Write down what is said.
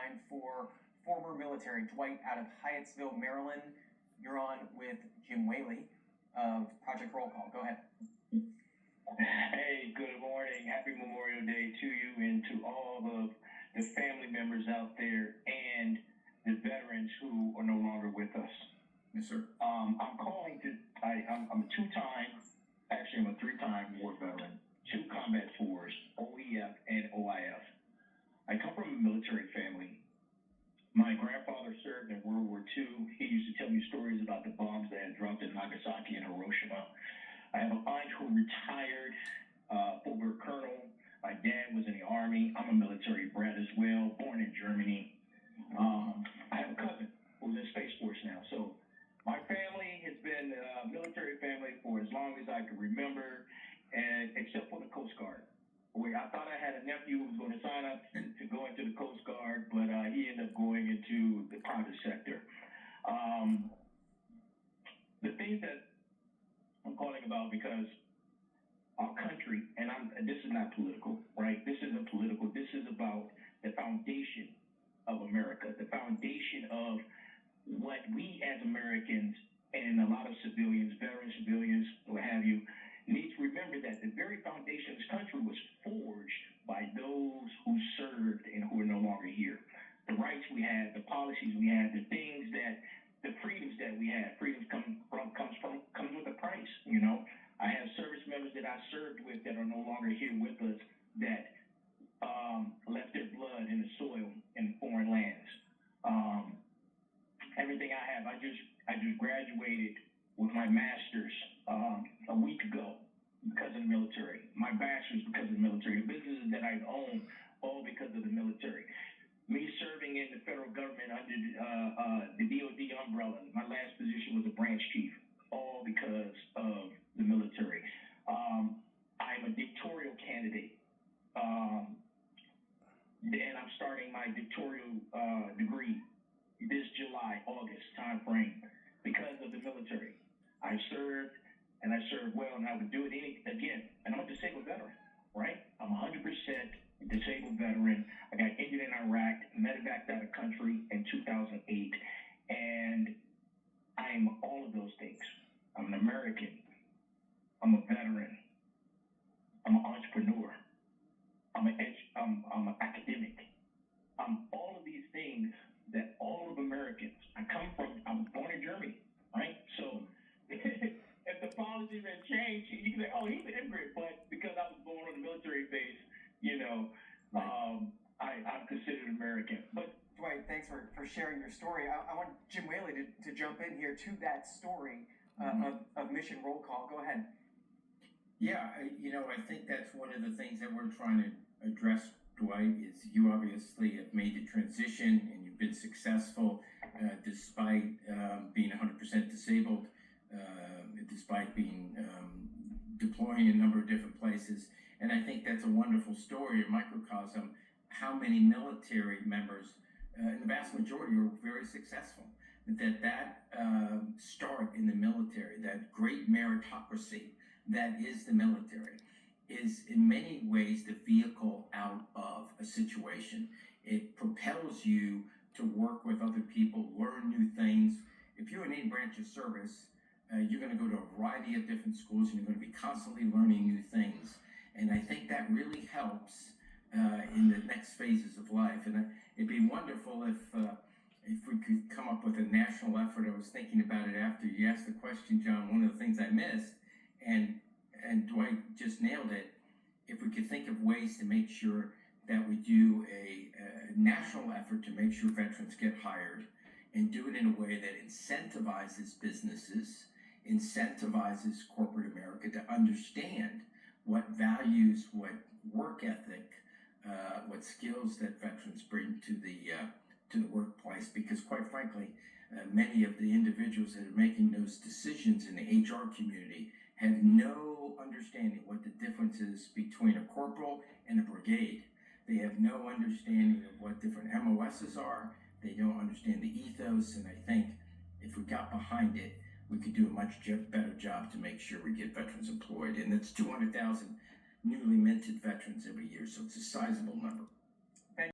line for former military Dwight out of Hyattsville, Maryland. You're on with Jim Whaley of Project Roll Call. Go ahead. Hey, good morning. Happy Memorial Day to you and to all of the family members out there and the veterans who are no longer with us. Yes, sir. I'm calling to, I'm a I'm a three-time war veteran, 2 combat tours, OEF and OIF. I come from a military family. My grandfather served in World War II. He used to tell me stories about the bombs that had dropped in Nagasaki and Hiroshima. I have a aunt who retired, over colonel. My dad was in the Army. I'm a military brat as well, born in Germany. I have a cousin who's in Space Force now. So my family has been a military family for as long as I can remember, and except for the Coast Guard. Where I thought I had a nephew who was going to sign up to go into the Coast Guard, but he ended up going into the private sector. The things that I'm calling about, because our country, and this is not political, right? This isn't political. This is about the foundation of America, the foundation of what we as Americans and a lot of civilians, veteran civilians, what have you, need to remember that the very foundation of this country was forged by those who served and who are no longer here. The rights we had, the policies we had, the things that, the freedoms that we had. Freedoms comes with a price, you know. I have service members that I served with that are no longer here with us that left their blood in the soil in foreign lands. Everything I have, I just graduated with my master's a week ago because of the military. My bachelor's because of the military. The businesses that I own, all because of the military. Me serving in the federal government under the DOD umbrella. My last position was a branch chief, all because of the military. I'm a doctoral candidate. And I'm starting my doctoral degree this July, August timeframe because of the military. I served, and I served well, and I would do it again. And I'm a disabled veteran, right? I'm 100% disabled veteran. I got injured in Iraq, medevaced out of country in 2008, and I'm all of those things. I'm an American. I'm a veteran. I'm an entrepreneur. I'm an academic. I'm all of these things that all of Americans. I was born in Germany, right? So if the policies had changed, you can say, oh, he's an immigrant, but because I was born on the military base, you know, I'm considered American. But Dwight, thanks for sharing your story. I want Jim Whaley to jump in here to that story of Mission Roll Call. Go ahead. Yeah, I think that's one of the things that we're trying to address, Dwight, is you obviously have made the transition and you've been successful despite being 100% disabled, despite being deploying in a number of different places. And I think that's a wonderful story, a microcosm, how many military members, and the vast majority are very successful. That start in the military, that great meritocracy that is the military, is in many ways the vehicle out of a situation. It propels you to work with other people, learn new things. If you're in any branch of service, you're going to go to a variety of different schools and you're going to be constantly learning new things. And I think that really helps in the next phases of life. And it'd be wonderful if we could come up with a national effort. I was thinking about it after you asked the question, John. One of the things I missed, and Dwight just nailed it, if we could think of ways to make sure that we do a national effort to make sure veterans get hired and do it in a way that incentivizes businesses, incentivizes corporate America to understand what values, what work ethic, what skills that veterans bring to the workplace. Because quite frankly, many of the individuals that are making those decisions in the HR community have no understanding what the difference is between a corporal and a brigade. They have no understanding of what different MOSs are. They don't understand the ethos, and I think if we got behind it, we could do a much better job to make sure we get veterans employed. And it's 200,000 newly minted veterans every year, so it's a sizable number.